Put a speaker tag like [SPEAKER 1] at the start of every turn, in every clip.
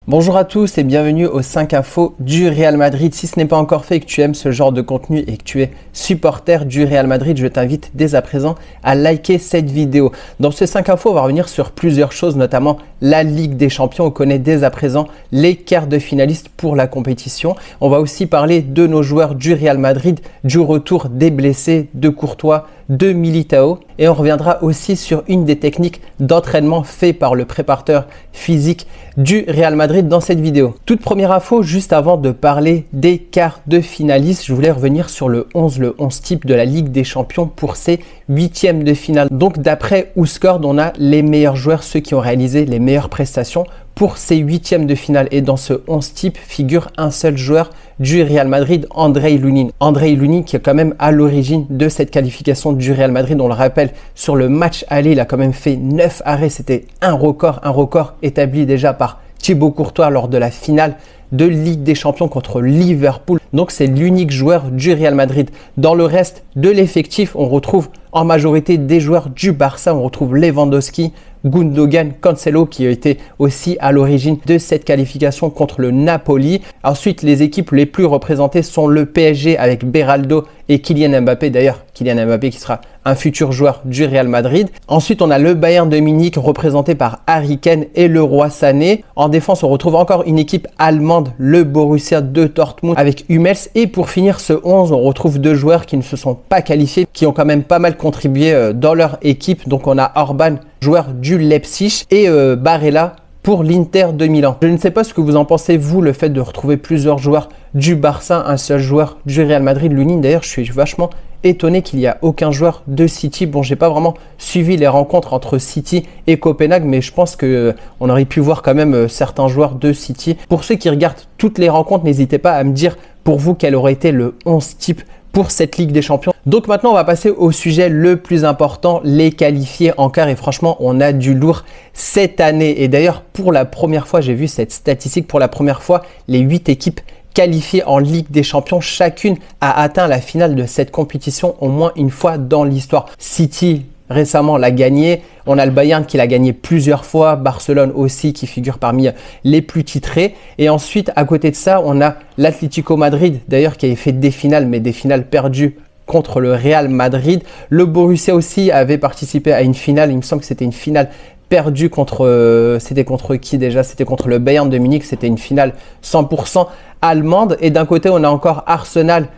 [SPEAKER 1] Bonjour à tous et bienvenue aux 5 infos du Real Madrid. Si ce n'est pas encore fait et que tu aimes ce genre de contenu et que tu es supporter du Real Madrid, je t'invite dès à présent à liker cette vidéo. Dans ces 5 infos, on va revenir sur plusieurs choses, notamment la Ligue des Champions. On connaît dès à présent les quarts de finalistes pour la compétition. On va aussi parler de nos joueurs du Real Madrid, du retour des blessés, de Courtois, de Militao, et on reviendra aussi sur une des techniques d'entraînement fait par le préparateur physique du Real Madrid dans cette vidéo. Toute première info, juste avant de parler des quarts de finalistes, je voulais revenir sur le 11 type de la Ligue des Champions pour ces huitièmes de finale. Donc d'après WhoScored, on a les meilleurs joueurs, ceux qui ont réalisé les meilleures prestations pour ces huitièmes de finale. Et dans ce 11 type figure un seul joueur du Real Madrid, Andrei Lunin. Andrei Lunin qui est quand même à l'origine de cette qualification du Real Madrid. On le rappelle, sur le match aller, il a quand même fait 9 arrêts. C'était un record établi déjà par Thibaut Courtois lors de la finale de Ligue des Champions contre Liverpool. Donc c'est l'unique joueur du Real Madrid. Dans le reste de l'effectif, on retrouve en majorité des joueurs du Barça. On retrouve Lewandowski, Gundogan, Cancelo qui a été aussi à l'origine de cette qualification contre le Napoli. Ensuite, les équipes les plus représentées sont le PSG avec Beraldo et Kylian Mbappé. D'ailleurs, Kylian Mbappé qui sera un futur joueur du Real Madrid. Ensuite, on a le Bayern de Munich représenté par Harry Kane et Leroy Sané. En défense, on retrouve encore une équipe allemande, le Borussia de Dortmund avec Hummels. Et pour finir ce 11, on retrouve deux joueurs qui ne se sont pas qualifiés, qui ont quand même pas mal contribué dans leur équipe. Donc on a Orban, joueur du Leipzig, et Barella pour l'Inter de Milan. Je ne sais pas ce que vous en pensez, vous, le fait de retrouver plusieurs joueurs du Barça, un seul joueur du Real Madrid, Lunin. D'ailleurs, je suis vachement étonné qu'il n'y a aucun joueur de City. Bon, j'ai pas vraiment suivi les rencontres entre City et Copenhague, mais je pense que on aurait pu voir quand même certains joueurs de City. Pour ceux qui regardent toutes les rencontres, n'hésitez pas à me dire pour vous quel aurait été le 11 type pour cette Ligue des Champions. Donc maintenant, on va passer au sujet le plus important, les qualifiés en quart. Et franchement, on a du lourd cette année. Et d'ailleurs, pour la première fois, j'ai vu cette statistique, pour la première fois, les 8 équipes qualifiées en Ligue des Champions, chacune a atteint la finale de cette compétition au moins une fois dans l'histoire. City récemment l'a gagné, on a le Bayern qui l'a gagné plusieurs fois, Barcelone aussi qui figure parmi les plus titrés. Et ensuite, à côté de ça, on a l'Atlético Madrid, d'ailleurs qui avait fait des finales, mais des finales perdues contre le Real Madrid. Le Borussia aussi avait participé à une finale, il me semble que c'était une finale perdue contre, c'était contre qui déjà? C'était contre le Bayern de Munich, c'était une finale 100% allemande. Et d'un côté, on a encore Arsenal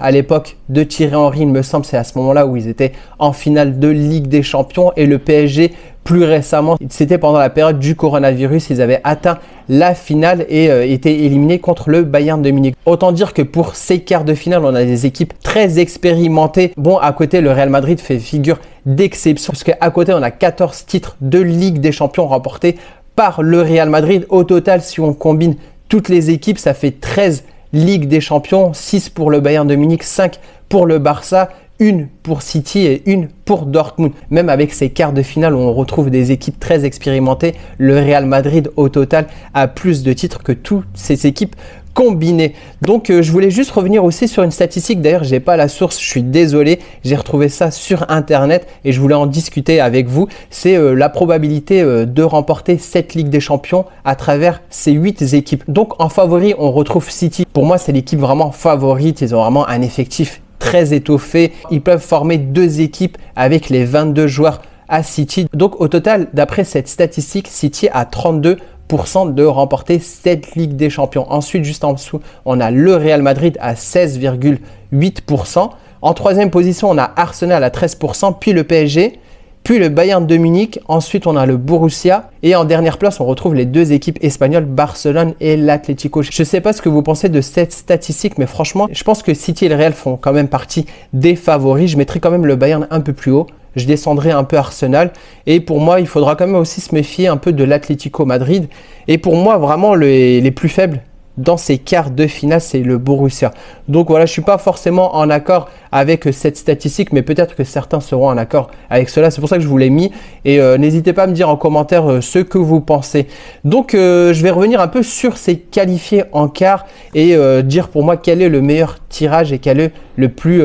[SPEAKER 1] à l'époque de Thierry Henry, il me semble, c'est à ce moment-là où ils étaient en finale de Ligue des Champions. Et le PSG, plus récemment, c'était pendant la période du coronavirus, ils avaient atteint la finale et étaient éliminés contre le Bayern de Munich. Autant dire que pour ces quarts de finale, on a des équipes très expérimentées. Bon, à côté, le Real Madrid fait figure d'exception parce qu'à côté, on a 14 titres de Ligue des Champions remportés par le Real Madrid. Au total, si on combine toutes les équipes, ça fait 13 Ligue des Champions, 6 pour le Bayern de Munich, 5 pour le Barça, 1 pour City et 1 pour Dortmund. Même avec ces quarts de finale où on retrouve des équipes très expérimentées, le Real Madrid au total a plus de titres que toutes ces équipes combinées. Donc je voulais juste revenir aussi sur une statistique. D'ailleurs, j'ai pas la source, je suis désolé. J'ai retrouvé ça sur internet et je voulais en discuter avec vous. C'est la probabilité de remporter cette Ligue des Champions à travers ces 8 équipes. Donc en favori, on retrouve City. Pour moi, c'est l'équipe vraiment favorite. Ils ont vraiment un effectif très étoffé. Ils peuvent former 2 équipes avec les 22 joueurs à City. Donc au total, d'après cette statistique, City a 32% de remporter cette Ligue des Champions. Ensuite, juste en dessous, on a le Real Madrid à 16,8%. En troisième position, on a Arsenal à 13%, puis le PSG, puis le Bayern de Munich. Ensuite, on a le Borussia. Et en dernière place, on retrouve les 2 équipes espagnoles, Barcelone et l'Atlético. Je ne sais pas ce que vous pensez de cette statistique, mais franchement, je pense que City et le Real font quand même partie des favoris. Je mettrai quand même le Bayern un peu plus haut. Je descendrai un peu Arsenal. Et pour moi, il faudra quand même aussi se méfier un peu de l'Atlético Madrid. Et pour moi, vraiment, les plus faibles dans ces quarts de finale, c'est le Borussia. Donc voilà, je ne suis pas forcément en accord avec cette statistique, mais peut-être que certains seront en accord avec cela. C'est pour ça que je vous l'ai mis. Et n'hésitez pas à me dire en commentaire ce que vous pensez. Donc je vais revenir un peu sur ces qualifiés en quart et dire pour moi quel est le meilleur tirage et quel est le plus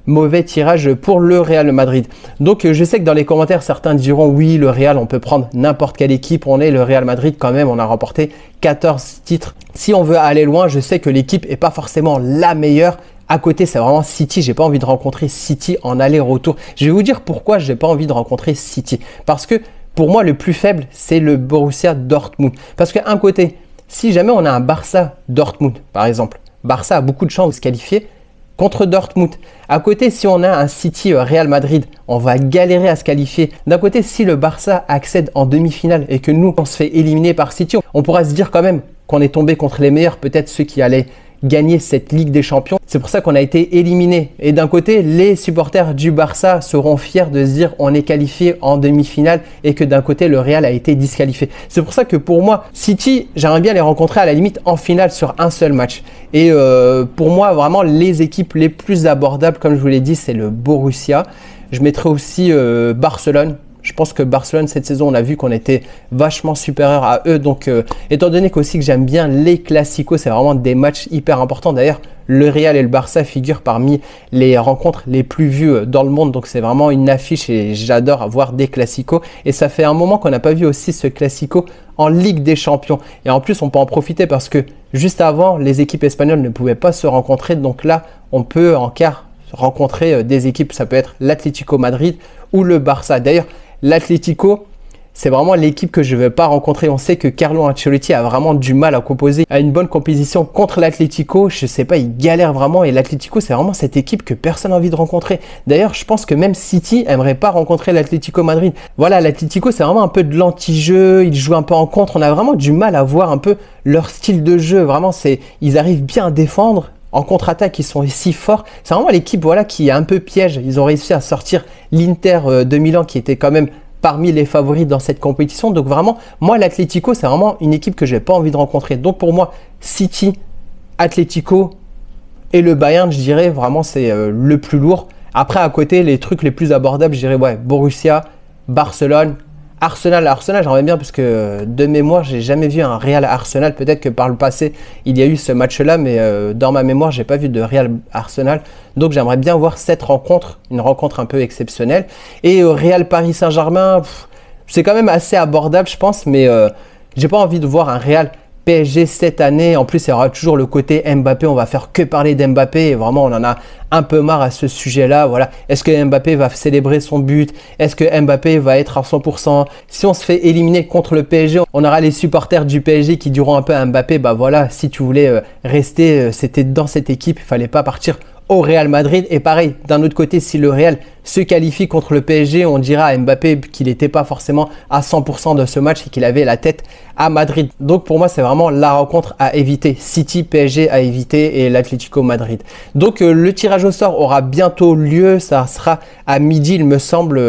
[SPEAKER 1] mauvais tirage pour le Real Madrid. Donc je sais que dans les commentaires, certains diront oui, le Real, on peut prendre n'importe quelle équipe, on est le Real Madrid quand même, on a remporté 14 titres. Si on veut aller loin, je sais que l'équipe n'est pas forcément la meilleure. À côté, c'est vraiment City. J'ai pas envie de rencontrer City en aller-retour. Je vais vous dire pourquoi j'ai pas envie de rencontrer City. Parce que pour moi, le plus faible, c'est le Borussia Dortmund. Parce qu'un côté, si jamais on a un Barça Dortmund, par exemple, Barça a beaucoup de chances de se qualifier contre Dortmund. À côté, si on a un City Real Madrid, on va galérer à se qualifier. D'un côté, si le Barça accède en demi-finale et que nous, on se fait éliminer par City, on pourra se dire quand même qu'on est tombé contre les meilleurs, peut-être ceux qui allaient gagner cette Ligue des Champions. C'est pour ça qu'on a été éliminé. Et d'un côté, les supporters du Barça seront fiers de se dire on est qualifié en demi-finale et que d'un côté, le Real a été disqualifié. C'est pour ça que pour moi, City, j'aimerais bien les rencontrer à la limite en finale sur un seul match. Et pour moi, vraiment, les équipes les plus abordables, comme je vous l'ai dit, c'est le Borussia. Je mettrai aussi Barcelone. Je pense que Barcelone, cette saison, on a vu qu'on était vachement supérieur à eux. Donc, étant donné qu'aussi que j'aime bien les classicos, c'est vraiment des matchs hyper importants. D'ailleurs, le Real et le Barça figurent parmi les rencontres les plus vues dans le monde. Donc, c'est vraiment une affiche et j'adore avoir des classicos. Et ça fait un moment qu'on n'a pas vu aussi ce classico en Ligue des Champions. Et en plus, on peut en profiter parce que juste avant, les équipes espagnoles ne pouvaient pas se rencontrer. Donc là, on peut en quart rencontrer des équipes. Ça peut être l'Atlético Madrid ou le Barça. D'ailleurs, l'Atlético, c'est vraiment l'équipe que je ne veux pas rencontrer. On sait que Carlo Ancelotti a vraiment du mal à composer à une bonne compétition contre l'Atlético. Je ne sais pas, il galère vraiment et l'Atlético, c'est vraiment cette équipe que personne n'a envie de rencontrer. D'ailleurs, je pense que même City n'aimerait pas rencontrer l'Atlético Madrid. Voilà, l'Atlético, c'est vraiment un peu de l'anti-jeu. Ils jouent un peu en contre. On a vraiment du mal à voir un peu leur style de jeu. Vraiment, ils arrivent bien à défendre. En contre-attaque, ils sont si forts. C'est vraiment l'équipe voilà, qui est un peu piège. Ils ont réussi à sortir l'Inter de Milan qui était quand même parmi les favoris dans cette compétition. Donc vraiment, moi, l'Atlético, c'est vraiment une équipe que je n'ai pas envie de rencontrer. Donc pour moi, City, Atlético et le Bayern, je dirais vraiment c'est le plus lourd. Après, à côté, les trucs les plus abordables, je dirais ouais, Borussia, Barcelone, Arsenal, j'aimerais bien parce que de mémoire, j'ai jamais vu un Real Arsenal. Peut-être que par le passé, il y a eu ce match-là, mais dans ma mémoire, j'ai pas vu de Real Arsenal. Donc j'aimerais bien voir cette rencontre, une rencontre un peu exceptionnelle. Et Real Paris Saint-Germain, c'est quand même assez abordable, je pense, mais j'ai pas envie de voir un Real PSG cette année. En plus, il y aura toujours le côté Mbappé. On va faire que parler d'Mbappé. Et vraiment, on en a un peu marre à ce sujet-là. Voilà. Est-ce que Mbappé va célébrer son but? Est-ce que Mbappé va être à 100%? Si on se fait éliminer contre le PSG, on aura les supporters du PSG qui diront un peu à Mbappé, bah voilà, si tu voulais rester, c'était dans cette équipe. Il fallait pas partir au Real Madrid. Et pareil, d'un autre côté, si le Real se qualifie contre le PSG, on dira à Mbappé qu'il n'était pas forcément à 100% de ce match et qu'il avait la tête à Madrid. Donc pour moi, c'est vraiment la rencontre à éviter. City, PSG à éviter et l'Atlético Madrid. Donc le tirage au sort aura bientôt lieu. Ça sera à midi, il me semble,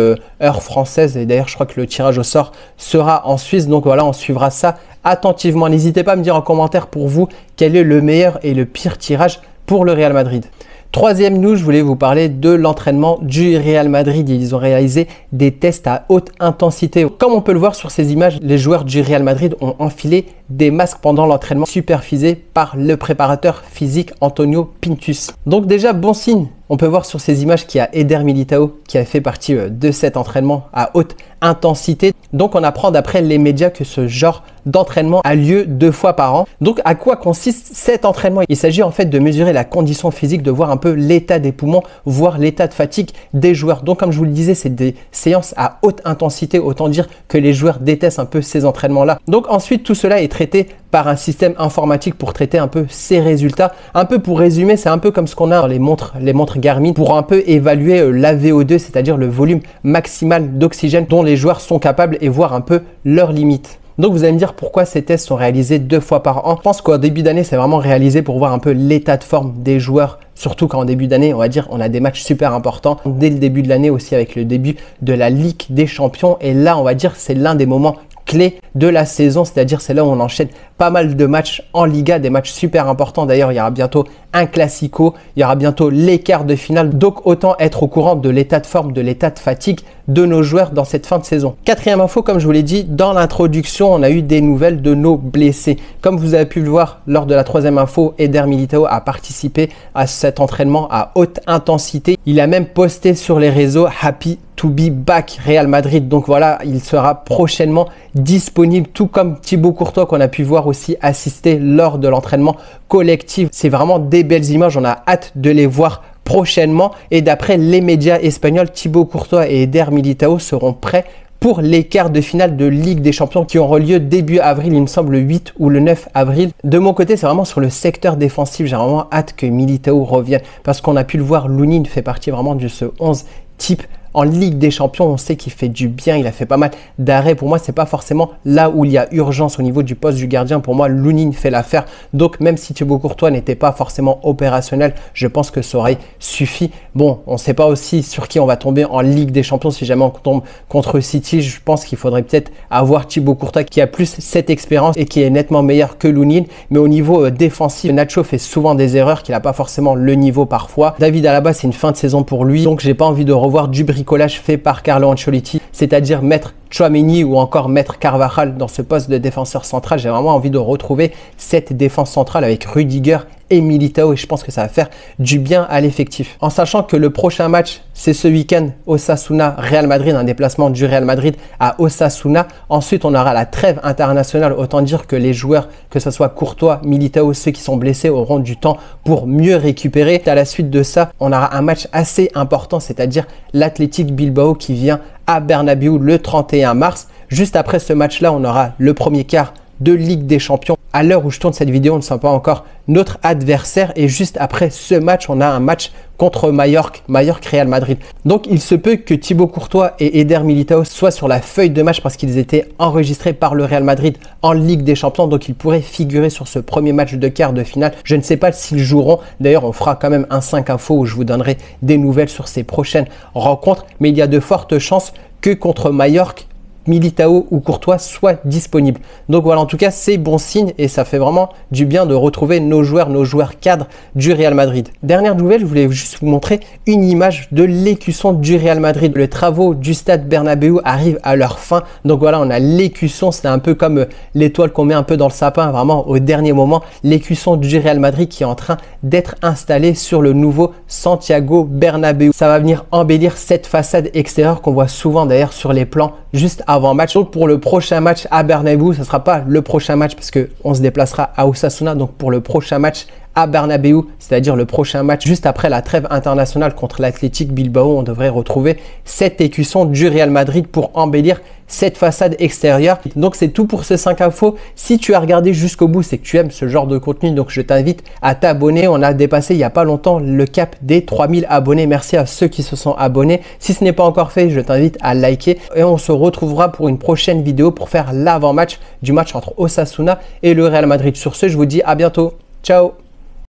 [SPEAKER 1] heure française. Et d'ailleurs, je crois que le tirage au sort sera en Suisse. Donc voilà, on suivra ça attentivement. N'hésitez pas à me dire en commentaire pour vous quel est le meilleur et le pire tirage pour le Real Madrid. Troisième news, je voulais vous parler de l'entraînement du Real Madrid. Ils ont réalisé des tests à haute intensité. Comme on peut le voir sur ces images, les joueurs du Real Madrid ont enfilé des masques pendant l'entraînement supervisé par le préparateur physique Antonio Pintus. Donc déjà, bon signe. On peut voir sur ces images qu'il y a Eder Militao qui a fait partie de cet entraînement à haute intensité. Donc on apprend d'après les médias que ce genre d'entraînement a lieu 2 fois par an. Donc à quoi consiste cet entraînement? Il s'agit en fait de mesurer la condition physique, de voir un peu l'état des poumons, voir l'état de fatigue des joueurs. Donc comme je vous le disais, c'est des séances à haute intensité. Autant dire que les joueurs détestent un peu ces entraînements-là. Donc ensuite, tout cela est traité par un système informatique pour traiter un peu ces résultats. Un peu pour résumer, c'est un peu comme ce qu'on a dans les montres Garmin pour un peu évaluer la VO2, c'est-à-dire le volume maximal d'oxygène dont les joueurs sont capables et voir un peu leurs limites. Donc vous allez me dire pourquoi ces tests sont réalisés 2 fois par an. Je pense qu'au début d'année, c'est vraiment réalisé pour voir un peu l'état de forme des joueurs. Surtout qu'en début d'année, on va dire, on a des matchs super importants. Dès le début de l'année aussi avec le début de la Ligue des Champions. Et là, on va dire, c'est l'un des moments clé de la saison, c'est-à-dire c'est là où on enchaîne pas mal de matchs en Liga, des matchs super importants. D'ailleurs, il y aura bientôt un Classico, il y aura bientôt les quarts de finale. Donc, autant être au courant de l'état de forme, de l'état de fatigue de nos joueurs dans cette fin de saison. Quatrième info, comme je vous l'ai dit, dans l'introduction, on a eu des nouvelles de nos blessés. Comme vous avez pu le voir lors de la troisième info, Eder Militao a participé à cet entraînement à haute intensité. Il a même posté sur les réseaux « Happy to be back Real Madrid ». Donc voilà, il sera prochainement disponible, tout comme Thibaut Courtois qu'on a pu voir aussi assister lors de l'entraînement collectif. C'est vraiment des belles images, on a hâte de les voir prochainement. Et d'après les médias espagnols, Thibaut Courtois et Eder Militao seront prêts pour les quarts de finale de Ligue des Champions qui auront lieu début avril, il me semble le 8 ou le 9 avril. De mon côté, c'est vraiment sur le secteur défensif. J'ai vraiment hâte que Militao revienne parce qu'on a pu le voir, Lunin fait partie vraiment de ce 11 type. En Ligue des Champions, on sait qu'il fait du bien, il a fait pas mal d'arrêts. Pour moi, c'est pas forcément là où il y a urgence au niveau du poste du gardien. Pour moi, Lunin fait l'affaire. Donc, même si Thibaut Courtois n'était pas forcément opérationnel, je pense que ça aurait suffi. Bon, on ne sait pas aussi sur qui on va tomber en Ligue des Champions. Si jamais on tombe contre City, je pense qu'il faudrait peut-être avoir Thibaut Courtois qui a plus cette expérience et qui est nettement meilleur que Lunin. Mais au niveau défensif, Nacho fait souvent des erreurs, qu'il n'a pas forcément le niveau parfois. David Alaba, c'est une fin de saison pour lui. Donc, j'ai pas envie de revoir du bricolage fait par Carlo Ancelotti, c'est-à-dire mettre Tchouaméni ou encore mettre Carvajal dans ce poste de défenseur central. J'ai vraiment envie de retrouver cette défense centrale avec Rudiger et Militao et je pense que ça va faire du bien à l'effectif. En sachant que le prochain match, c'est ce week-end, Osasuna-Real Madrid, un déplacement du Real Madrid à Osasuna. Ensuite, on aura la trêve internationale. Autant dire que les joueurs, que ce soit Courtois, Militao, ceux qui sont blessés, auront du temps pour mieux récupérer. À la suite de ça, on aura un match assez important, c'est-à-dire l'Athletic Bilbao qui vient à Bernabéu le 31 mars. Juste après ce match-là, on aura le premier quart de Ligue des Champions. À l'heure où je tourne cette vidéo, on ne sait pas encore notre adversaire et juste après ce match, on a un match contre Mallorca-Real Madrid. Donc, il se peut que Thibaut Courtois et Eder Militao soient sur la feuille de match parce qu'ils étaient enregistrés par le Real Madrid en Ligue des Champions. Donc, ils pourraient figurer sur ce premier match de quart de finale. Je ne sais pas s'ils joueront. D'ailleurs, on fera quand même un 5 info où je vous donnerai des nouvelles sur ces prochaines rencontres. Mais il y a de fortes chances que contre Mallorca, Militao ou Courtois soient disponibles. Donc voilà, en tout cas, c'est bon signe et ça fait vraiment du bien de retrouver nos joueurs cadres du Real Madrid. Dernière nouvelle, je voulais juste vous montrer une image de l'écusson du Real Madrid. Les travaux du stade Bernabéu arrivent à leur fin. Donc voilà, on a l'écusson, c'est un peu comme l'étoile qu'on met un peu dans le sapin, vraiment au dernier moment. L'écusson du Real Madrid qui est en train d'être installé sur le nouveau Santiago Bernabéu. Ça va venir embellir cette façade extérieure qu'on voit souvent d'ailleurs sur les plans juste avant match. Donc pour le prochain match à Bernabéu, ce ne sera pas le prochain match parce qu'on se déplacera à Osasuna. Donc pour le prochain match à Bernabéu, c'est-à-dire le prochain match juste après la trêve internationale contre l'Athletic Bilbao, on devrait retrouver cet écusson du Real Madrid pour embellir cette façade extérieure. Donc c'est tout pour ce 5 infos. Si tu as regardé jusqu'au bout, c'est que tu aimes ce genre de contenu, donc je t'invite à t'abonner. On a dépassé il n'y a pas longtemps le cap des 3000 abonnés. Merci à ceux qui se sont abonnés. Si ce n'est pas encore fait, je t'invite à liker et on se retrouvera pour une prochaine vidéo pour faire l'avant-match du match entre Osasuna et le Real Madrid. Sur ce, je vous dis à bientôt. Ciao!